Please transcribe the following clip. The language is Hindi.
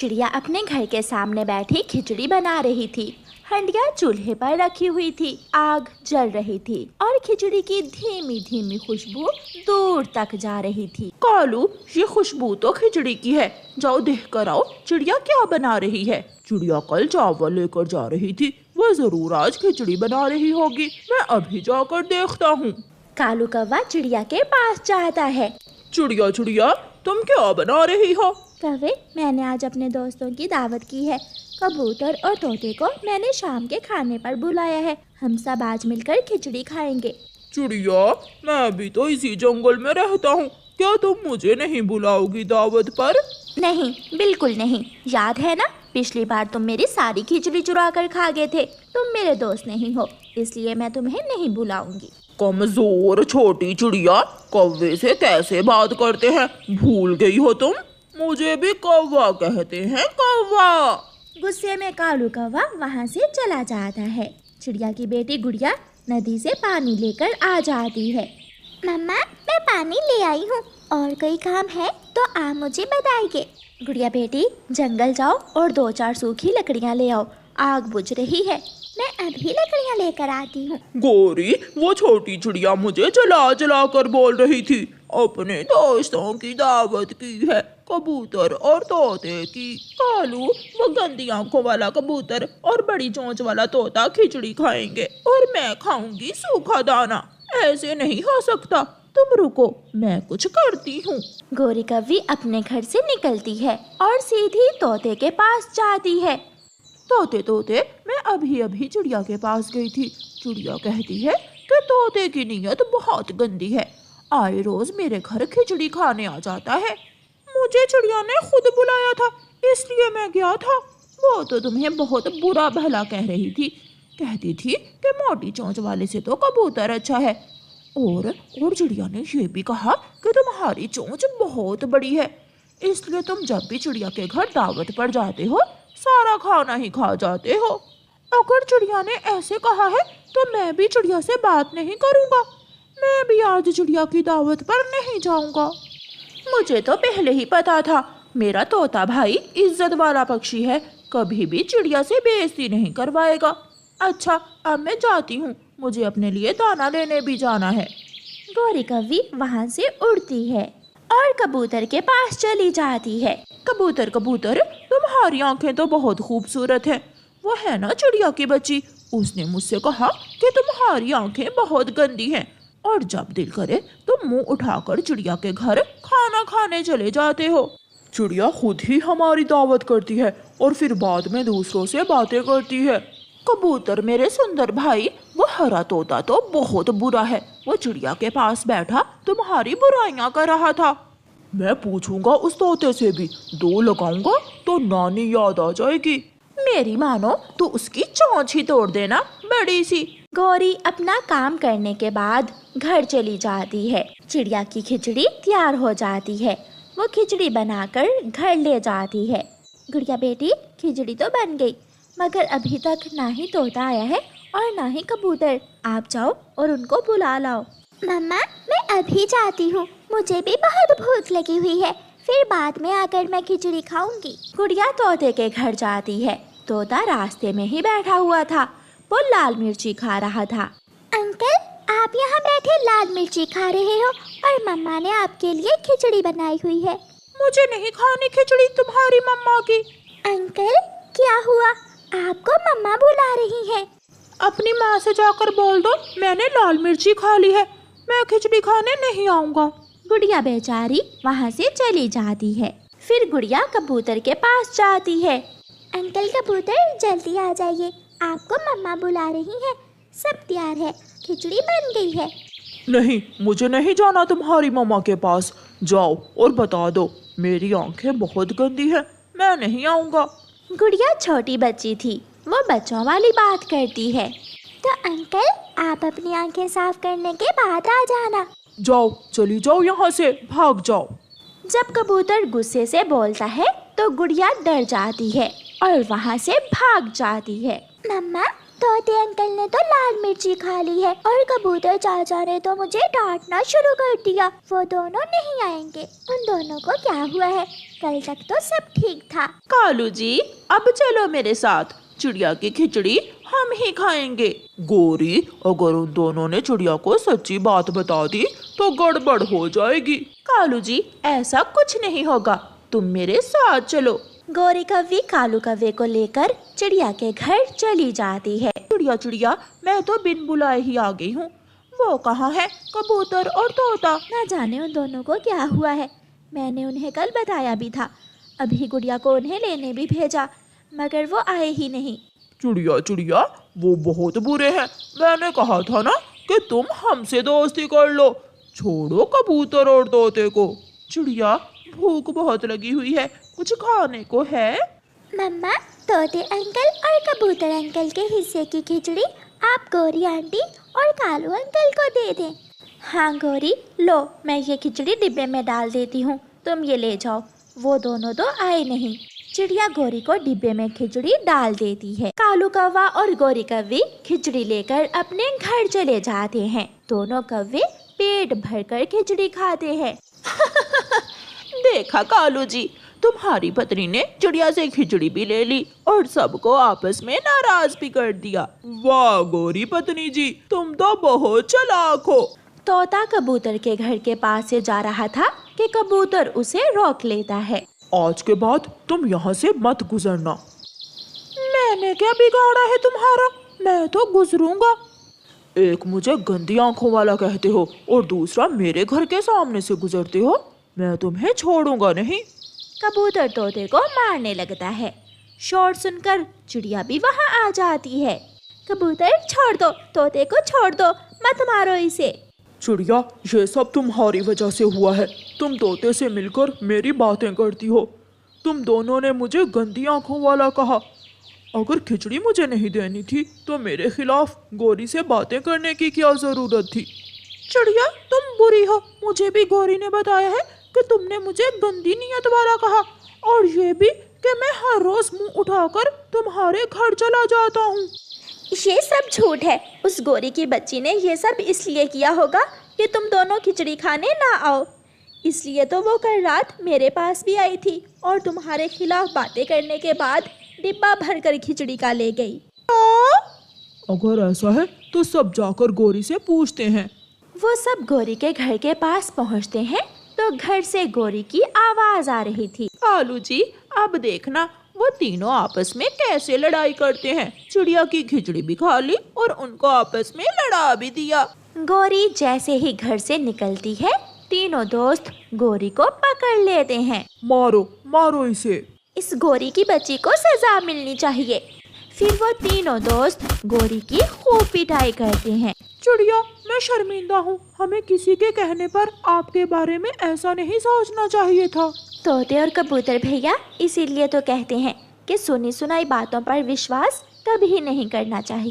चिड़िया अपने घर के सामने बैठी खिचड़ी बना रही थी। हंडिया चूल्हे पर रखी हुई थी, आग जल रही थी और खिचड़ी की धीमी धीमी खुशबू दूर तक जा रही थी। कालू, ये खुशबू तो खिचड़ी की है, जाओ देख कर आओ चिड़िया क्या बना रही है। चिड़िया कल चावल लेकर जा रही थी, वह जरूर आज खिचड़ी बना रही होगी। मैं अभी जाकर देखता हूँ। कालू कौवा चिड़िया के पास जाता है। चिड़िया चिड़िया, तुम क्या बना रही हो? कौवे, मैंने आज अपने दोस्तों की दावत की है। कबूतर और तोते को मैंने शाम के खाने पर बुलाया है। हम सब आज मिलकर खिचड़ी खाएंगे। चिड़िया, मैं भी तो इसी जंगल में रहता हूँ, क्या तुम मुझे नहीं बुलाओगी दावत पर? नहीं, बिल्कुल नहीं। याद है ना, पिछली बार तुम मेरी सारी खिचड़ी चुरा कर खा गए थे। तुम मेरे दोस्त नहीं हो, इसलिए मैं तुम्हें नहीं बुलाऊंगी। कमजोर छोटी चिड़िया, कौवे से कैसे बात करते हैं, भूल गई हो तुम? मुझे भी कौवा कहते हैं, कौवा। गुस्से में कालू कौवा वहाँ से चला जाता है। चिड़िया की बेटी गुड़िया नदी से पानी लेकर आ जाती है। मम्मा, मैं पानी ले आई हूँ और कोई काम है तो आप मुझे बताइए। गुड़िया बेटी, जंगल जाओ और 2-4 सूखी लकड़ियाँ ले आओ, आग बुझ रही है। मैं अभी लकड़ियाँ लेकर आती हूँ। गोरी, वो छोटी चिड़िया मुझे जला जला कर बोल रही थी, अपने दोस्तों की दावत की है, कबूतर और तोते की। कालू, वो गंदी आंखों वाला कबूतर और बड़ी चोंच वाला तोता खिचड़ी खाएंगे और मैं खाऊंगी सूखा दाना। ऐसे नहीं हो सकता, तुम रुको, मैं कुछ करती हूँ। गोरी कौवी अपने घर से निकलती है और सीधी तोते के पास जाती है। तोते तोते, मैं अभी अभी चिड़िया के पास गई थी। चिड़िया कहती है कि तोते की नीयत बहुत गंदी है, आए रोज मेरे घर खिचड़ी खाने आ जाता है। मुझे चिड़िया ने खुद बुलाया था, इसलिए मैं गया था। वो तो तुम्हें बहुत बुरा भला कह रही थी, कहती थी कि मोटी चोंच वाले से तो कबूतर अच्छा है। और चिड़िया ने ये भी कहा कि तुम्हारी चोंच बहुत बड़ी है, इसलिए तुम जब भी चिड़िया के घर दावत पर जाते हो सारा खाना ही खा जाते हो। अगर चिड़िया ने ऐसे कहा है तो मैं भी चिड़िया से बात नहीं करूँगा। मैं भी आज चिड़िया की दावत पर नहीं जाऊँगा। मुझे तो पहले ही पता था, मेरा तोता भाई इज्जत वाला पक्षी है, कभी भी चिड़िया से बेइज्जती नहीं करवाएगा। अच्छा, अब मैं जाती हूँ, मुझे अपने लिए दाना लेने भी जाना है। गोरी कौवी वहाँ से उड़ती है और कबूतर के पास चली जाती है। कबूतर कबूतर, तुम्हारी आंखें तो बहुत खूबसूरत हैं। वो है ना चिड़िया की बच्ची, उसने मुझसे कहा कि तुम्हारी आंखें बहुत गंदी हैं और जब दिल करे तुम मुंह उठाकर चिड़िया के घर खाना खाने चले जाते हो। चिड़िया खुद ही हमारी दावत करती है और फिर बाद में दूसरों से बातें करती है। कबूतर मेरे सुंदर भाई, वो हरा तोता तो बहुत बुरा है, वो चिड़िया के पास बैठा तुम्हारी बुराइयां कर रहा था। मैं पूछूंगा उस तोते से भी, 2 लगाऊंगा तो नानी याद आ जाएगी। मेरी मानो तो उसकी चोंच ही तोड़ देना, बड़ी सी। गौरी अपना काम करने के बाद घर चली जाती है। चिड़िया की खिचड़ी तैयार हो जाती है। वो खिचड़ी बनाकर घर ले जाती है। गुड़िया बेटी, खिचड़ी तो बन गई, मगर अभी तक ना ही तोता आया है और ना ही कबूतर। आप जाओ और उनको बुला लाओ। मम्मा, मैं अभी जाती हूँ, मुझे भी बहुत भूख लगी हुई है, फिर बाद में आकर मैं खिचड़ी खाऊंगी। गुड़िया तोते के घर जाती है। तोता रास्ते में ही बैठा हुआ था, वो लाल मिर्ची खा रहा था। अंकल, आप यहाँ बैठे लाल मिर्ची खा रहे हो और मम्मा ने आपके लिए खिचड़ी बनाई हुई है। मुझे नहीं खानी खिचड़ी तुम्हारी मम्मा की। अंकल, क्या हुआ? आपको मम्मा बुला रही है। अपनी माँ से जाकर बोल दो मैंने लाल मिर्ची खा ली है, मैं खिचड़ी खाने नहीं आऊँगा। गुड़िया बेचारी वहाँ से चली जाती है। फिर गुड़िया कबूतर के पास जाती है। अंकल कबूतर, जल्दी आ जाइए, आपको मम्मा बुला रही है, सब तैयार है, खिचड़ी बन गई है। नहीं, मुझे नहीं जाना तुम्हारी मम्मा के पास। जाओ और बता दो मेरी आंखें बहुत गंदी है, मैं नहीं आऊँगा। गुड़िया छोटी बच्ची थी, वो बच्चों वाली बात करती है। तो अंकल, आप अपनी आंखें साफ करने के बाद आ जाना। जाओ, चली जाओ यहाँ से, भाग जाओ। जब कबूतर गुस्से से बोलता है तो गुड़िया डर जाती है और वहाँ से भाग जाती है। मम्मा, तोते अंकल ने तो लाल मिर्ची खा ली है और कबूतर चाचा ने तो मुझे डांटना शुरू कर दिया। वो दोनों नहीं आएंगे। उन दोनों को क्या हुआ है? कल तक तो सब ठीक था। कालू जी, अब चलो मेरे साथ, चिड़िया की खिचड़ी हम ही खाएंगे। गोरी, अगर उन दोनों ने चिड़िया को सच्ची बात बता दी तो गड़बड़ हो जाएगी। कालू जी, ऐसा कुछ नहीं होगा, तुम मेरे साथ चलो। गोरी कव्वी कालू कव्वे को लेकर चिड़िया के घर चली जाती है। चिड़िया चिड़िया, मैं तो बिन बुलाए ही आ गई हूँ। वो कहाँ है, कबूतर और तोता? ना जाने उन दोनों को क्या हुआ है। मैंने उन्हें कल बताया भी था। अभी गुड़िया को उन्हें लेने भी भेजा, मगर वो आए ही नहीं। चिड़िया चिड़िया, वो बहुत बुरे हैं। मैंने कहा था ना कि तुम हमसे दोस्ती कर लो। छोड़ो कबूतर और तोते को। चिड़िया, भूख बहुत लगी हुई है, कुछ खाने को है? मम्मा, तोते अंकल और कबूतर अंकल के हिस्से की खिचड़ी आप गोरी आंटी और कालू अंकल को दे दें। हाँ गोरी, लो, मैं ये खिचड़ी डिब्बे में डाल देती हूँ, तुम ये ले जाओ। वो दोनों तो आए नहीं। चिड़िया गोरी को डिब्बे में खिचड़ी डाल देती है। कालू कौवा और गोरी कव्वी खिचड़ी लेकर अपने घर चले जाते हैं। दोनों कव्वे पेट भरकर खिचड़ी खाते हैं। देखा कालू जी, तुम्हारी पत्नी ने चिड़िया से खिचड़ी भी ले ली और सबको आपस में नाराज भी कर दिया। वाह गोरी पत्नी जी, तुम तो बहुत चालाक हो। तोता कबूतर के घर के पास से जा रहा था कि कबूतर उसे रोक लेता है। आज के बाद तुम यहाँ से मत गुजरना। मैंने क्या बिगाड़ा है तुम्हारा? मैं तो गुजरूंगा। एक मुझे गंदी आंखों वाला कहते हो और दूसरा मेरे घर के सामने से गुजरते हो। मैं तुम्हें छोड़ूंगा नहीं। कबूतर तोते को मारने लगता है। शोर सुनकर चिड़िया भी वहाँ आ जाती है। कबूतर छोड़ दो, तोते को छोड़ दो, मत मारो इसे। चिड़िया, ये सब तुम्हारी वजह से हुआ है। तुम तोते से मिलकर मेरी बातें करती हो। तुम दोनों ने मुझे गंदी आंखों वाला कहा। अगर खिचड़ी मुझे नहीं देनी थी तो मेरे खिलाफ गोरी से बातें करने की क्या जरूरत थी? चिड़िया, तुम बुरी हो। मुझे भी गोरी ने बताया है कि तुमने मुझे गंदी नीयत वाला कहा, और ये भी कि मैं हर रोज मुंह उठाकर तुम्हारे घर चला जाता हूँ। ये सब झूठ है। उस गोरी की बच्ची ने ये सब इसलिए किया होगा कि तुम दोनों खिचड़ी खाने ना आओ। इसलिए तो वो कल रात मेरे पास भी आई थी और तुम्हारे खिलाफ बातें करने के बाद डिब्बा भरकर खिचड़ी का ले गई। अगर ऐसा है तो सब जाकर गोरी से पूछते हैं। वो सब गोरी के घर के पास पहुंचते हैं तो घर से गोरी की आवाज आ रही थी। कालू जी, अब देखना वो तीनों आपस में कैसे लड़ाई करते हैं। चिड़िया की खिचड़ी भी खा ली और उनको आपस में लड़ा भी दिया। गोरी जैसे ही घर से निकलती है, तीनों दोस्त गोरी को पकड़ लेते हैं। मारो मारो इसे। इस गोरी की बच्ची को सजा मिलनी चाहिए। फिर वो तीनों दोस्त गोरी की खूब पिटाई करते हैं। चिड़िया, मैं शर्मिंदा हूँ। हमें किसी के कहने पर आपके बारे में ऐसा नहीं सोचना चाहिए था। तोते और कबूतर भैया इसीलिए तो कहते हैं कि सुनी सुनाई बातों पर विश्वास कभी नहीं करना चाहिए।